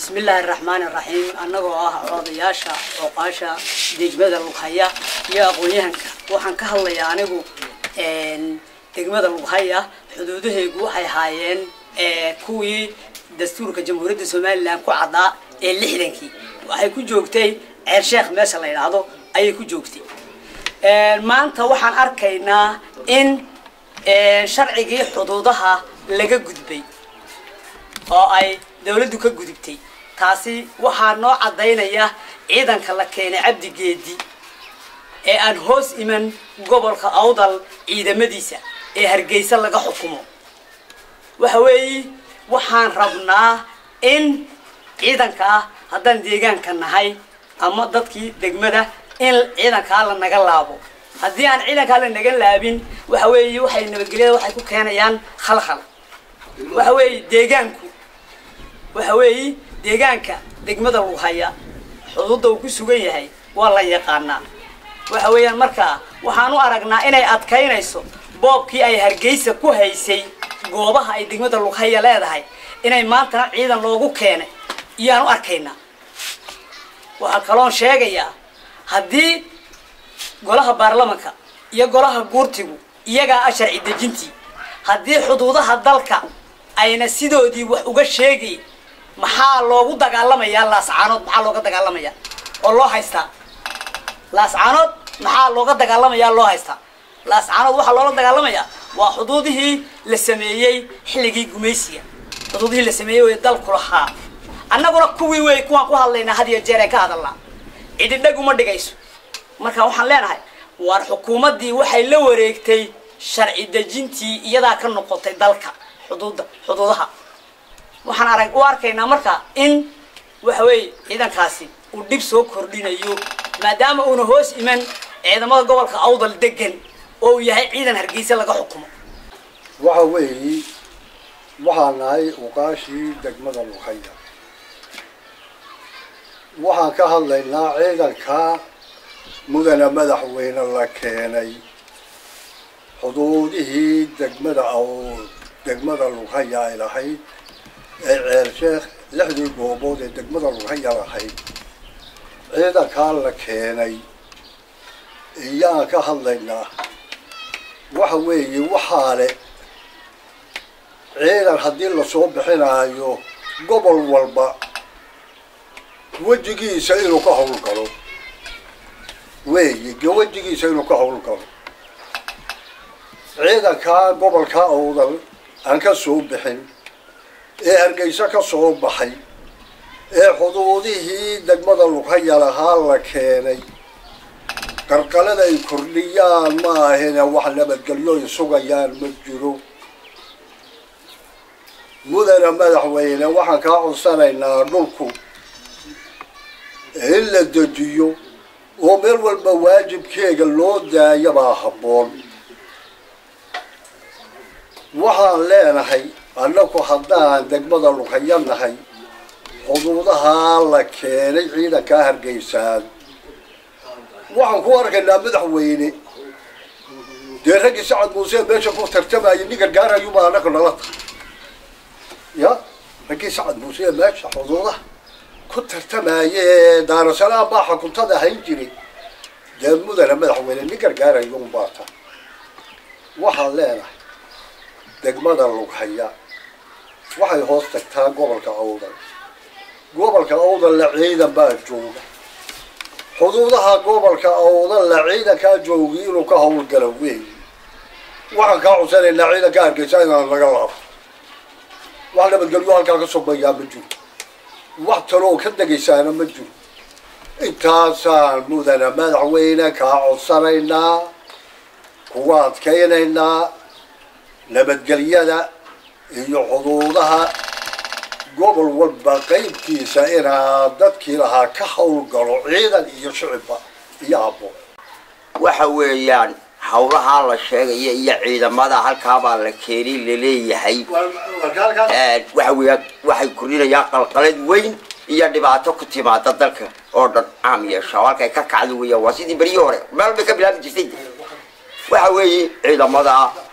بسم الله الرحمن الرحيم أنا جوا عضياشة عقاشة دجمة الوخية يا أقوليهنك وحن كهلا يعني جو دجمة الوخية حدوده جو هايين كوي دستور كجمهورية الصومال كعضاء اللي حدنكي وهيكون جوكتي الشيخ مثلا يلعبوا أيكون جوكتي ما أنت وحن أركينا إن شرعي حدودها لقى جدبي أي دولته كجدبتي taasi waxaa noo cadeynaya ciidanka la keenay Cabdi Geedi ee aan hoos iman gobolka Awdal ciidamadiisa ee Hargeysa laga xukumo waxa weey waxaan rabnaa in ciidanka haddaan deegaanka nahay ama dadkii degmada in ciidanka la naga laabo haddii aan ciidanka la naga laabin waxa weey waxay nabadgelyada waxay ku keenayaan khalkhal waxa weey deegaanku waxa weey deegaanka degmada lagu haya xuduudda uu ku sugan yahay waa la yaqaanaa waxa weeyaan markaa waxaan u aragnaa inay adkaynayso boobkii ay Hargeysa ku haysay goobaha ay degmada lagu haya leedahay inay maanta ciidan loogu keenay iyaan u arkaynaa waxa kaloon sheegayaa haddii golaha baarlamaanka iyo golaha guurtigu iyaga sharci dejintii haddii xuduudaha dalka ayna sidoodii wax uga sheegay maxaa loogu dagaalamayaa laascaanood maxaa looga dagaalamayaa oo loo haystaa laascaanood maxaa looga dagaalamayaa loo haystaa laascaanood waxa loola dagaalamayaa waa xuduudihii la sameeyay xilligii gumaysiga xuduudihii la sameeyay ee dalku lahaa annaguna kuwii way kuwan ku hadlaynaa hadiya jeer ka hadalnaa cididhagu ma dhigayso marka waxaan leenahay war xukuumadii waxay la wareegtay sharci dejintii iyadaa ka noqotay dalka xuduudaha waxaan u arkaynaa marka in waxa weey ciidankaasi uu dib soo kordhinayo maadaama uu hoos iman ciidamada gobolka Awdal degan oo yahay ciidan Hargeysa laga xukumo waxa weey waxaanahay uqaashi degmada Luqaya waxaan ka hadlaynaa ciidanka mudana madaxweyne la keenay xuduudihii degmada Luqaya ay lahayd الشيخ لحدي بوبود دقمة الوحية راحي إذا كان لكيني إياك هاللينا وحوي وحالي عيدا الحدين لصوب حنا يو قبل والبا وجيكي سيرو كهول كرو وجيكي سيرو كهول كرو عيدا كان قبل كأوضل أنك صوب بحين Hargeysa ka soo baxay xuduudihii degmada Luqaya lahaa la keenay qarqalada ay kordhiyaan ma ahayna wax nabadgelyo sugayaan ma jiro mudana madaxweyne waxaan ka codsanaynaa dhulku in la dejiyo oo meel walba waajibkeega loo daayo baa habboon waxaan leenahay annagu haddaan degmada Luqaya nahay xuduudaha la keenay ciidanka Hargeysa waxaan ku arkaynaa madaxweyne deeqi Sacad Muuse meesha ku tartamay niga gaarayo ma anaka nalata ya ragi Sacad Muuse meesha xuduudaha ku tartamay daarasalaam baa xukuntada hayn jiray mudana madaxweyne niga gaarayo ma baata waxaan leenahay degmada Luqaya waxay hoos tagtaa gobolka Awdal la ciidan baa jooga xuduudaha gobolka Awdal la ciidan ka joogi inuu ka hawl galo weey waxaan ka codsanaynaa ciidanka Hargeysa inaan laga laabo wax nabadgelyo halkaa ka soo bayaa ma jiro wax taloo ka dagaysaana ma jiro intaasaan mudana madaxweyne ka codsanaynaa kuwa adkaynaynaa nabadgelyada iyo xuduudaha gobol walba qaybkiisa inaa dadkii lahaa ka hawlgalo ciidan iyo shicibba iyo abo waxa weeyaan hawlaha la sheegay iyo ciidamada halka baa la keenay leeyahay waxa weeyaan waxay kordhinayaan qalqalad weyn iyo dhibaato ku timaada dalka oo dhan aam yeesho halka ka kacdo weeyaa waa sidii bari hore meel bay ka bilaabi jirtay waxa weeye ciidamada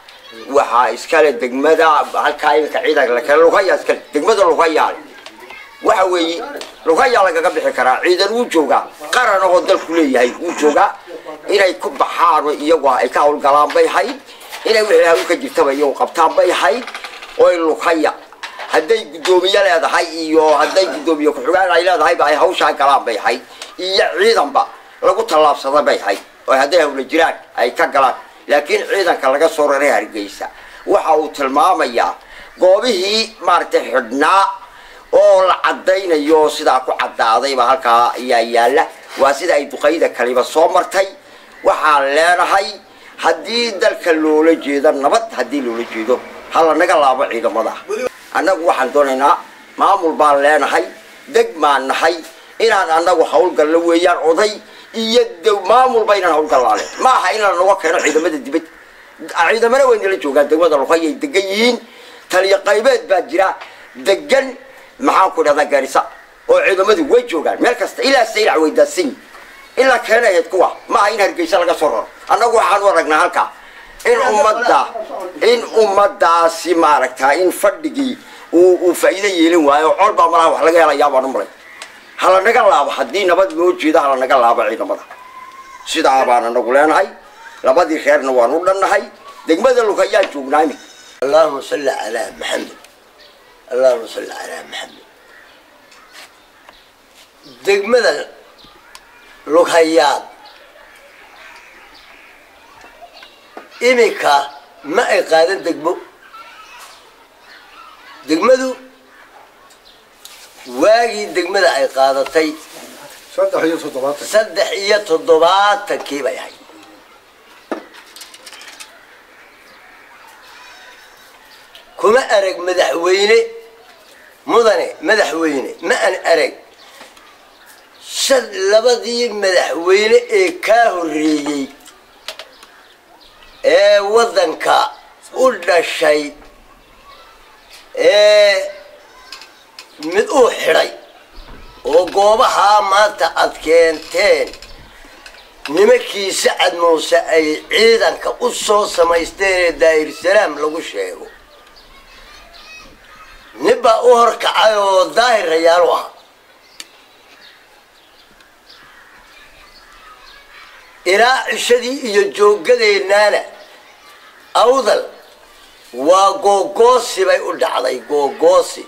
waxaa iskale degmada halka ay ka ciidanka la kala Luqaya iskale degmada Luqaya وحوي لغاية على جنب حكرا عيدا وجوجا قرن هو دل كلية هاي وجوجا إلى يكب حار يجوا يكاول كلام بيحيد إلى وحده وكجيب تبي يوم قبطان بيحيد ويلوخيا هدي قدومية هذا هاي هدي قدومية كحجان عيلة هاي بقى هوش على كلام بيحيد عيدا بقى لو قلت الله صدق بيحيد وهديه الجيران أي كجلان لكن عيدا كلا صور ريها الجيسة وحاول المامية قوبه مرتحدنا oo la cadaynayo sida ku cadaaday ba halka yaala waa sida ay duqeyda kaliba soo martay waxa leenahay hadii dalka loola jeedo nabad hadii loola jeedo hal naga laabo ciidamada anagu waxaan doonaynaa maamul baan leenahay degmaan nahay inaan anagu hawl gal weeyaan oday iyo maamul baynan hawl galaale ma aha inaan lagu keeno ciidamada dibad ciidamada weyn la joogaan degmada luqayay degayiin taliya qaybeed baa jira degan maxaan ku dhadaa gaarisa oo ciidamadu way joogaan meel kasta ilaa sayrac weydaasiin ilaa keenayad kuwa ma in hargeysa laga soo raro anagu waxaan waragnaa halka in ummadaasi maaragtaa in fadhigii uu faa'iido yeelin waayo colba malaha wax laga helayaa baan u malay hala naga laabo haddii nabad loo jeedo hala naga laabo ciidamada sidaa baan anagu leenahay labadii reerna waan u dhannahay degmada lugayaan joognaa imika allahumma salli ala maxamed اللهم صل على محمد دقمدا لوكايات إميكا ما إقادن دقمدو واجي دقمدا إقادتي صدحية الضباط كيف يعني كما أرق مدحويني مدني مدحويني ما أن أرق شد لبدي مدحويني كاهريجي وضنكا قلنا الشيء مدو حري وقوبها ما تأذكينتين نمكي سعد موسى أي عيدا كأصو سمايستين داير السلام لغو شيئو نبا أورك عيو ظاهر ريالوها إلى عشدي يجوق قدي نانا أوضل وقوقوسي بيقول علي قوقوسي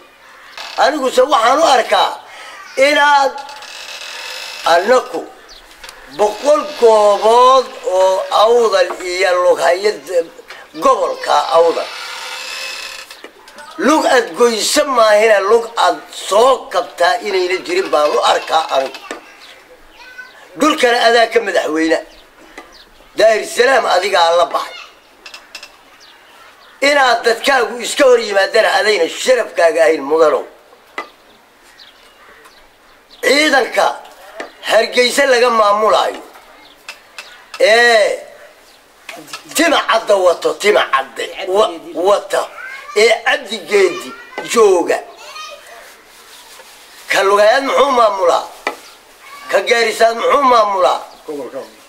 أنا قلت سوحانو أركا إلى أنكو بقول قوبوض أوضل إيالوك هيد قبل كا أوضل لوك أتقول يسمى هنا لوك أتصوك كبتا إلي نجرين بانو أركا أنك دول كان أذاك مدحوينة داير السلام أذيك على الله بحي إنا أدتكاكو إسكوري ما دانا أذين الشرف كاقاهي المغلو عيدان كا هرقيسان لغا معمول عيو تمع عدى وطو تمع عدى وطو عبدي جيدي جوجا كاللغايات محو مامولا كجارسات محو مامولا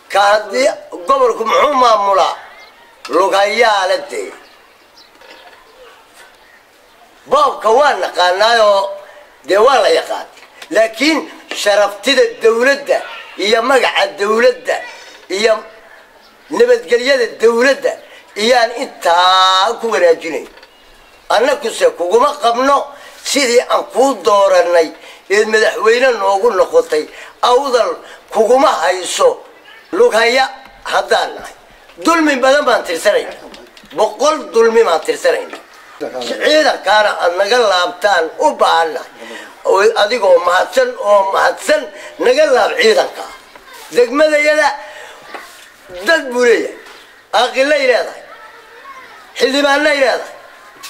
كهدي قبلكم محو مامولا لغايات دي باب كوان نقالنايو ديوان لا يقال لكن شرفتي الدولة ده هي مقع الدولة ده هي نبت قليل الدولة ده هي انت كو راجلين أنا كسكو ما قبنا سيدي أنقود دورناي المدحوينا نقول نخطي أوضل كوما هايسو لوك هيا هدانا دول من بدن ما ترسلين بقول دول من ما ترسلين إذا كان نقل لابتان وبعنا وأديكو مهتسن نقل لاب عيدا كا ذك ماذا يلا دل بورية أقل لا يلا حلي ما لا يلا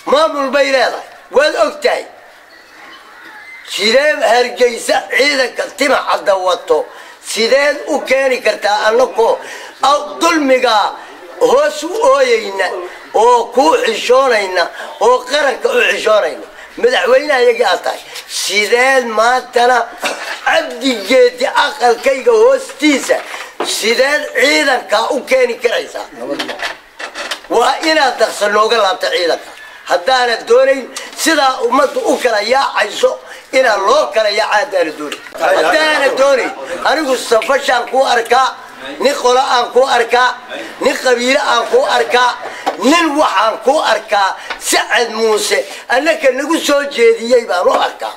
مامول بيلاده والأكتاي سيدان هرجيسة عيدا كالتمع عدواتو سيدان وكاني كرتا أنكو أو ظلميقا هوسو أويينا أو كو حشونينا أو قرن كو حشونينا مدحوينا يجي أطاي سيدان ماتنا عبدي جيدي أقل كيغا هوستيسا سيدان عيدا كاو كاني كريسا وإنا تغسل لوغا لابتا عيدا هدانا دونين سيدا أمد أكلا يا عيسو إن الله كلا يعاد الدوري هدانا الدوري أنا قلت صفشان كو أركا نخلا أنكو أركا نقبيلة أنكو أركا نلوح أنكو أركا سعد موسى أنك نقول سو جديد يبقى روح أركا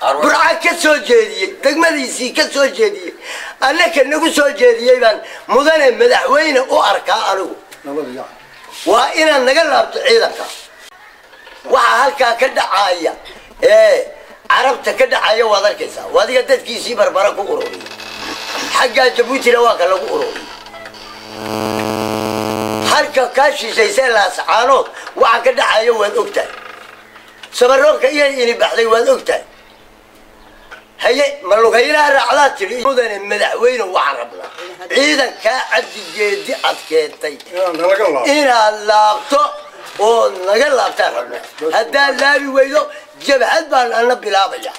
برعا كسو جديد دقمديسي كسو جديد أنك نقول سو جديد يبقى مدن مدحوين أو أركا أنو وإن نقلب عيدك وحالكا كدعاية عربت كدعاية وذلكسا وهذه قدت كيسي بربركو قروبي حقا جبوتي لواك لو قروبي حالكا كاشي سيسان لاسعانوت وحا كدعاية وذلكتا سبروك إياني بحضي وذلكتا هي ملوغينا رعلات مدن المدحوين وعربنا عيدا كاعد جيدي عدكيتي إنا اللابتو ونقل لابتان ربنا هدان لابي ويدو جبهد بان أنا بلابجا